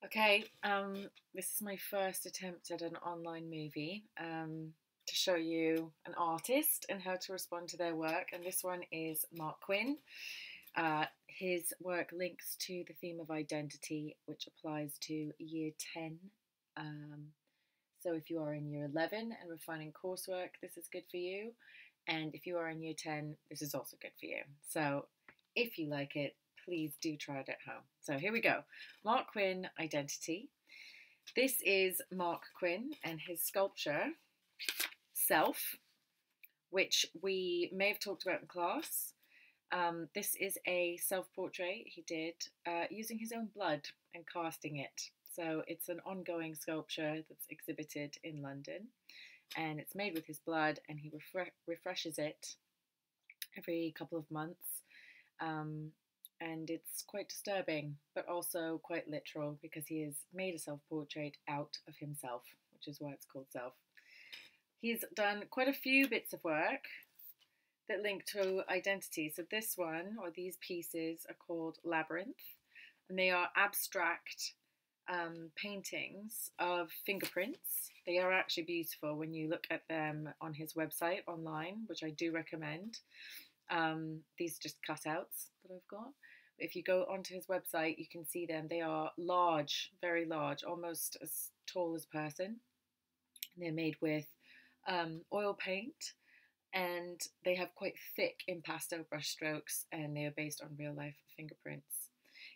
Okay, this is my first attempt at an online movie to show you an artist and how to respond to their work. And this one is Marc Quinn. His work links to the theme of identity, which applies to year 10. Um, so if you are in year 11 and refining coursework, this is good for you. And if you are in year 10, this is also good for you. So if you like it, please do try it at home. So here we go. Marc Quinn, Identity. This is Marc Quinn and his sculpture, Self, which we may have talked about in class. This is a self-portrait he did using his own blood and casting it. So it's an ongoing sculpture that's exhibited in London, and it's made with his blood, and he refreshes it every couple of months. And it's quite disturbing, but also quite literal because he has made a self-portrait out of himself, which is why it's called Self. He's done quite a few bits of work that link to identity. So this one, or these pieces, are called Labyrinth, and they are abstract paintings of fingerprints. They are actually beautiful when you look at them on his website online, which I do recommend. These are just cutouts that I've got. If you go onto his website, you can see them. They are large, very large, almost as tall as a person. They're made with oil paint, and they have quite thick impasto brush strokes, and they are based on real life fingerprints.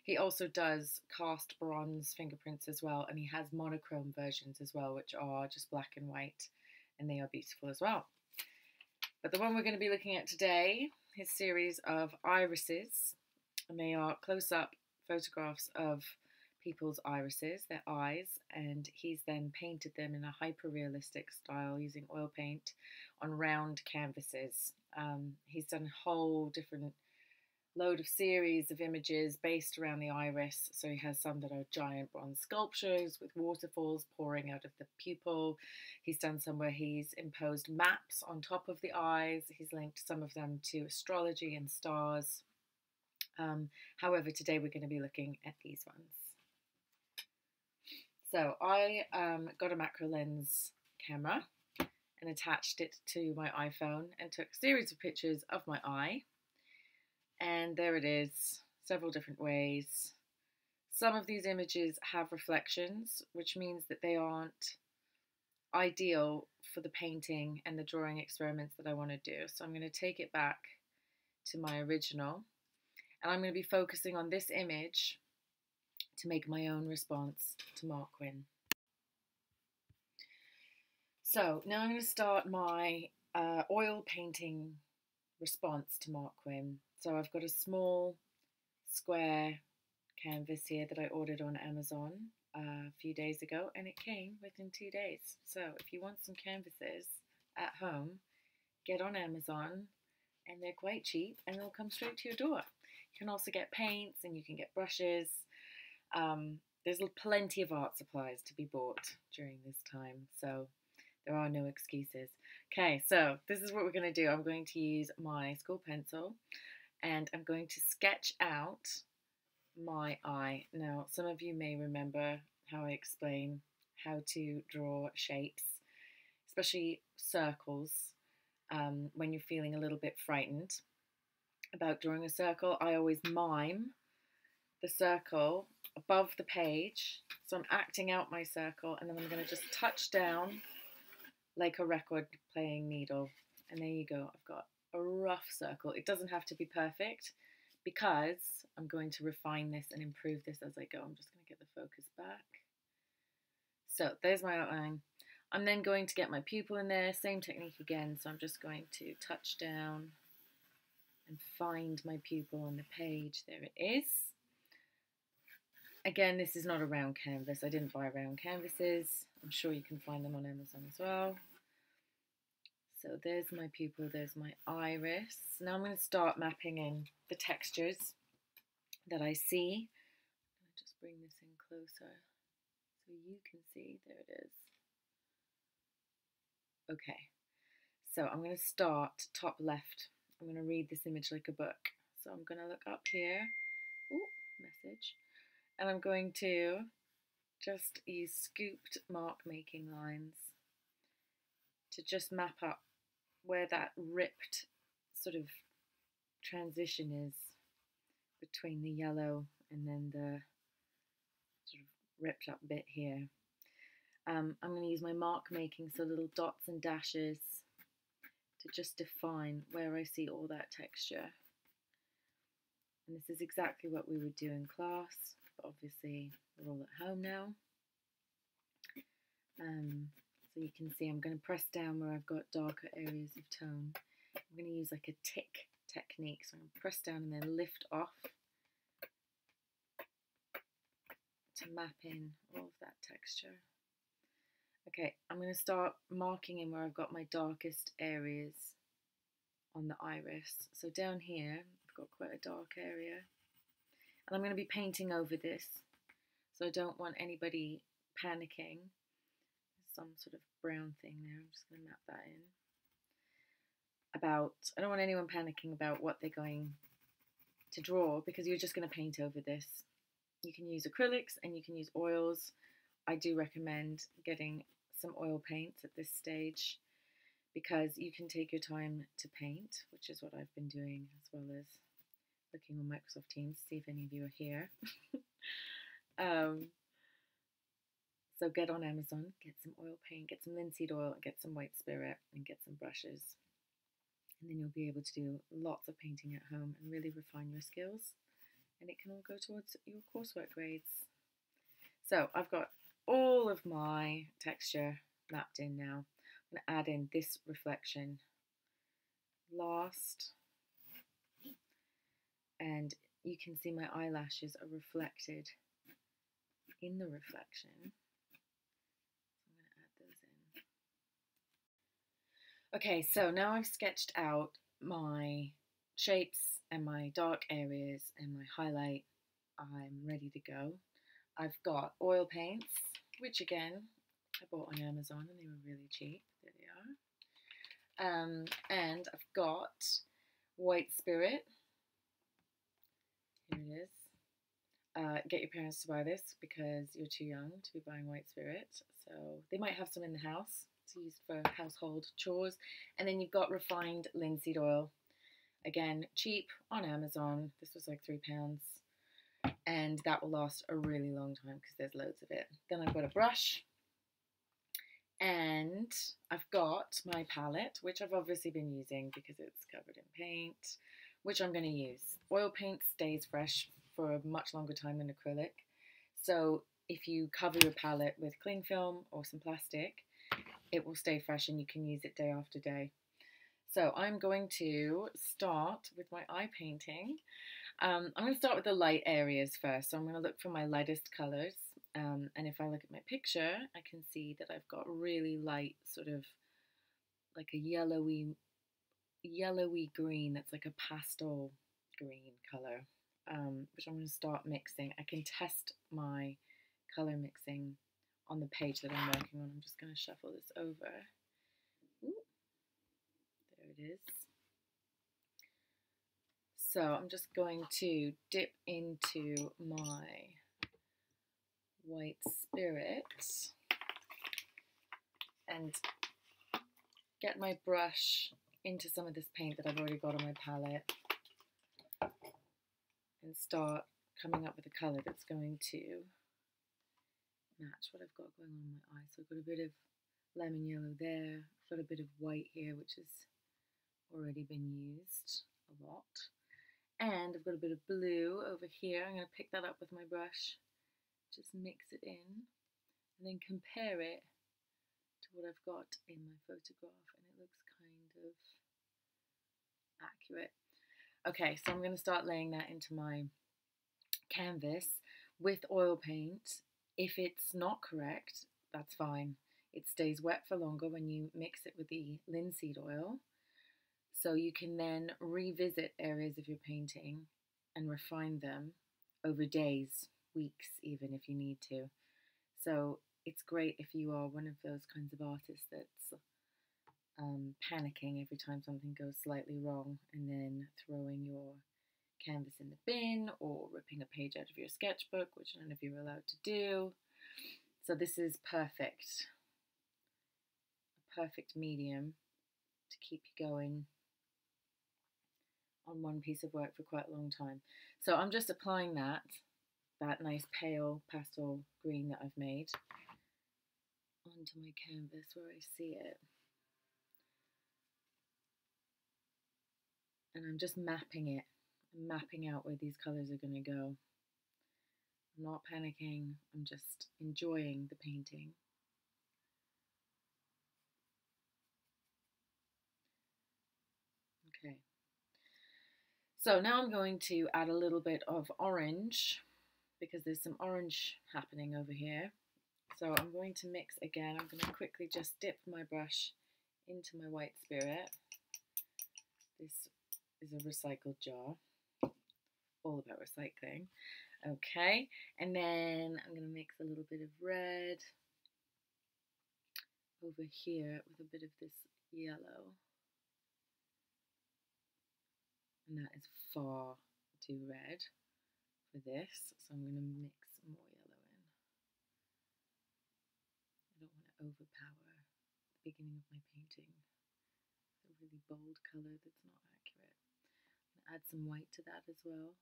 He also does cast bronze fingerprints as well, and he has monochrome versions as well, which are just black and white, and they are beautiful as well. But the one we're going to be looking at today, his series of irises, and they are close-up photographs of people's irises, their eyes, and he's then painted them in a hyper-realistic style using oil paint on round canvases. He's done a whole different load of series of images based around the iris. So he has some that are giant bronze sculptures with waterfalls pouring out of the pupil. He's done some where he's imposed maps on top of the eyes. He's linked some of them to astrology and stars. However, today we're going to be looking at these ones. So I got a macro lens camera and attached it to my iPhone and took a series of pictures of my eye. And there it is, several different ways. Some of these images have reflections, which means that they aren't ideal for the painting and the drawing experiments that I want to do. So I'm going to take it back to my original, and I'm going to be focusing on this image to make my own response to Marc Quinn. So now I'm going to start my oil painting response to Marc Quinn. So I've got a small square canvas here that I ordered on Amazon a few days ago, and it came within 2 days. So if you want some canvases at home, get on Amazon, and they're quite cheap, and they'll come straight to your door. You can also get paints, and you can get brushes. There's plenty of art supplies to be bought during this time, so there are no excuses. Okay, so this is what we're going to do. I'm going to use my school pencil, and I'm going to sketch out my eye. Now, some of you may remember how I explain how to draw shapes, especially circles, when you're feeling a little bit frightened about drawing a circle. I always mime the circle above the page, so I'm acting out my circle, and then I'm going to just touch down like a record playing needle, and there you go. I've got a rough circle. It doesn't have to be perfect because I'm going to refine this and improve this as I go. I'm just going to get the focus back. So there's my outline. I'm then going to get my pupil in there, same technique again. So I'm just going to touch down and find my pupil on the page. There it is. Again, this is not a round canvas. I didn't buy round canvases. I'm sure you can find them on Amazon as well. So there's my pupil, there's my iris. Now I'm going to start mapping in the textures that I see. I'm going to just bring this in closer so you can see. There it is. Okay, so I'm going to start top left. I'm going to read this image like a book. So I'm going to look up here. Ooh, message. And I'm going to just use scooped mark making lines to just map up where that ripped sort of transition is between the yellow and then the sort of ripped up bit here. I'm going to use my mark making, so little dots and dashes, to just define where I see all that texture. And this is exactly what we would do in class, but obviously we're all at home now. So you can see I'm going to press down where I've got darker areas of tone. I'm going to use like a tick technique, so I'm going to press down and then lift off to map in all of that texture. Okay, I'm going to start marking in where I've got my darkest areas on the iris. So down here, I've got quite a dark area. And I'm going to be painting over this, so I don't want anybody panicking. There's some sort of brown thing there. I'm just going to map that in. I don't want anyone panicking about what they're going to draw, because you're just going to paint over this. You can use acrylics and you can use oils. I do recommend getting some oil paints at this stage, because you can take your time to paint, which is what I've been doing, as well as looking on Microsoft Teams to see if any of you are here. So get on Amazon, get some oil paint, get some linseed oil, get some white spirit, and get some brushes. And then you'll be able to do lots of painting at home and really refine your skills. And it can all go towards your coursework grades. So I've got all of my texture mapped in now. I'm going to add in this reflection last. And you can see my eyelashes are reflected in the reflection. So I'm going to add those in. Okay, so now I've sketched out my shapes and my dark areas and my highlight. I'm ready to go. I've got oil paints, which again, I bought on Amazon and they were really cheap. There they are. And I've got white spirit. Here it is. Get your parents to buy this because you're too young to be buying white spirit. So they might have some in the house to use for household chores. And then you've got refined linseed oil. Again, cheap on Amazon. This was like £3. And that will last a really long time because there's loads of it. Then I've got a brush. And I've got my palette, which I've obviously been using because it's covered in paint, which I'm going to use. Oil paint stays fresh for a much longer time than acrylic. So if you cover your palette with cling film or some plastic, it will stay fresh and you can use it day after day. So I'm going to start with my eye painting. I'm going to start with the light areas first. So I'm going to look for my lightest colours. And if I look at my picture, I can see that I've got really light, sort of like a yellowy green. That's like a pastel green colour, which I'm going to start mixing. I can test my colour mixing on the page that I'm working on. I'm just going to shuffle this over. Ooh, there it is. So I'm just going to dip into my white spirit and get my brush into some of this paint that I've already got on my palette and start coming up with a colour that's going to match what I've got going on in my eye. So I've got a bit of lemon yellow there, I've got a bit of white here which has already been used a lot, and I've got a bit of blue over here. I'm going to pick that up with my brush, just mix it in and then compare it to what I've got in my photograph, and it looks kind of accurate. Okay, so I'm going to start laying that into my canvas with oil paint. If it's not correct, that's fine. It stays wet for longer when you mix it with the linseed oil. So you can then revisit areas of your painting and refine them over days, weeks even, if you need to. So it's great if you are one of those kinds of artists that's panicking every time something goes slightly wrong and then throwing your canvas in the bin or ripping a page out of your sketchbook, which none of you are allowed to do. So this is perfect, a perfect medium to keep you going on one piece of work for quite a long time. So I'm just applying that nice pale pastel green that I've made onto my canvas where I see it. And I'm just mapping it. I'm mapping out where these colours are going to go. I'm not panicking, I'm just enjoying the painting. Okay. So now I'm going to add a little bit of orange because there's some orange happening over here. So I'm going to mix again. I'm going to quickly just dip my brush into my white spirit. This is a recycled jar, all about recycling. Okay, and then I'm going to mix a little bit of red over here with a bit of this yellow. And that is far too red for this, so I'm going to mix more yellow in. I don't want to overpower the beginning of my painting. It's a really bold colour that's not accurate. I'm going to add some white to that as well.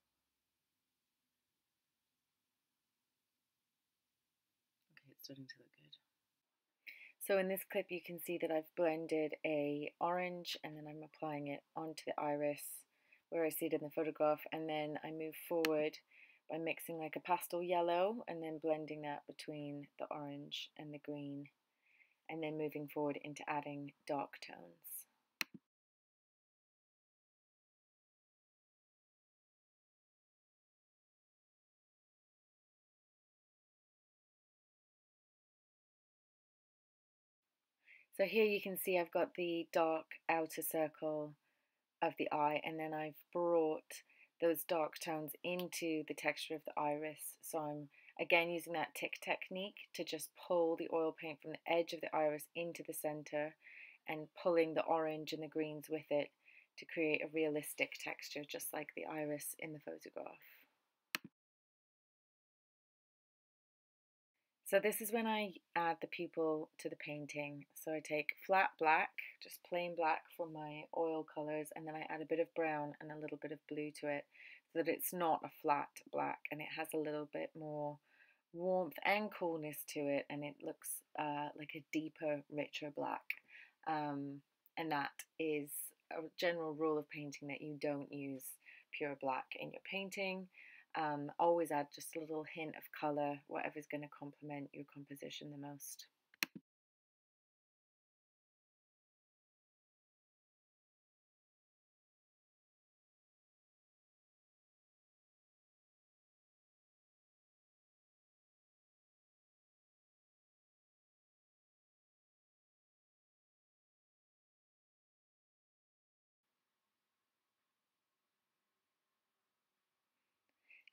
Okay, it's starting to look good. So in this clip you can see that I've blended a orange and then I'm applying it onto the iris where I see it in the photograph, and then I move forward by mixing like a pastel yellow and then blending that between the orange and the green, and then moving forward into adding dark tones. So here you can see I've got the dark outer circle of the eye, and then I've brought those dark tones into the texture of the iris. So I'm again using that tick technique to just pull the oil paint from the edge of the iris into the center and pulling the orange and the greens with it to create a realistic texture, just like the iris in the photograph. So this is when I add the pupil to the painting. So I take flat black, just plain black for my oil colours, and then I add a bit of brown and a little bit of blue to it so that it's not a flat black and it has a little bit more warmth and coolness to it, and it looks like a deeper, richer black. And that is a general rule of painting, that you don't use pure black in your painting. Always add just a little hint of colour, whatever's going to complement your composition the most.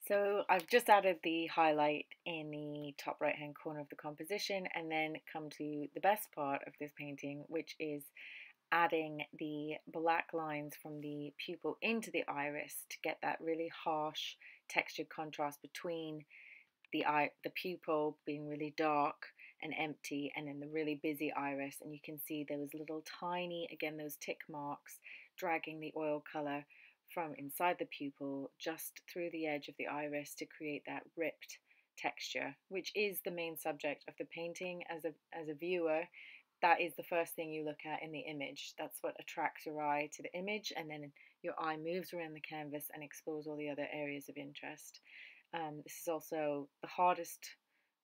So I've just added the highlight in the top right hand corner of the composition, and then come to the best part of this painting, which is adding the black lines from the pupil into the iris to get that really harsh textured contrast between the pupil being really dark and empty, and then the really busy iris. And you can see those little tiny, again, those tick marks dragging the oil color from inside the pupil just through the edge of the iris to create that ripped texture, which is the main subject of the painting. As a viewer, that is the first thing you look at in the image. That's what attracts your eye to the image, and then your eye moves around the canvas and explores all the other areas of interest. This is also the hardest,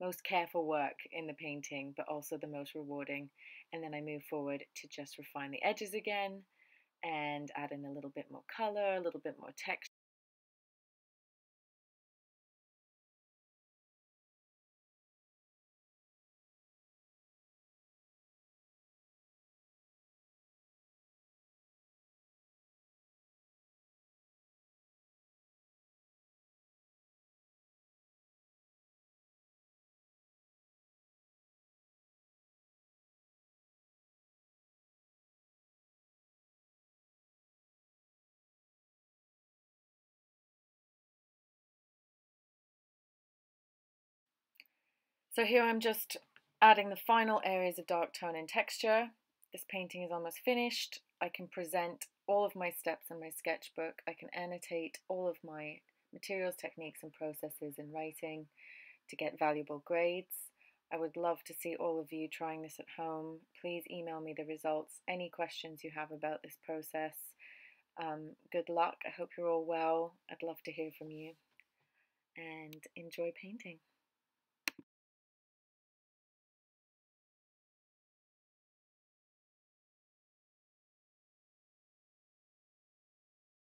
most careful work in the painting, but also the most rewarding. And then I move forward to just refine the edges again and add in a little bit more color, a little bit more texture. So here I'm just adding the final areas of dark tone and texture. This painting is almost finished. I can present all of my steps in my sketchbook. I can annotate all of my materials, techniques and processes in writing to get valuable grades. I would love to see all of you trying this at home. Please email me the results, any questions you have about this process. Good luck. I hope you're all well. I'd love to hear from you and enjoy painting.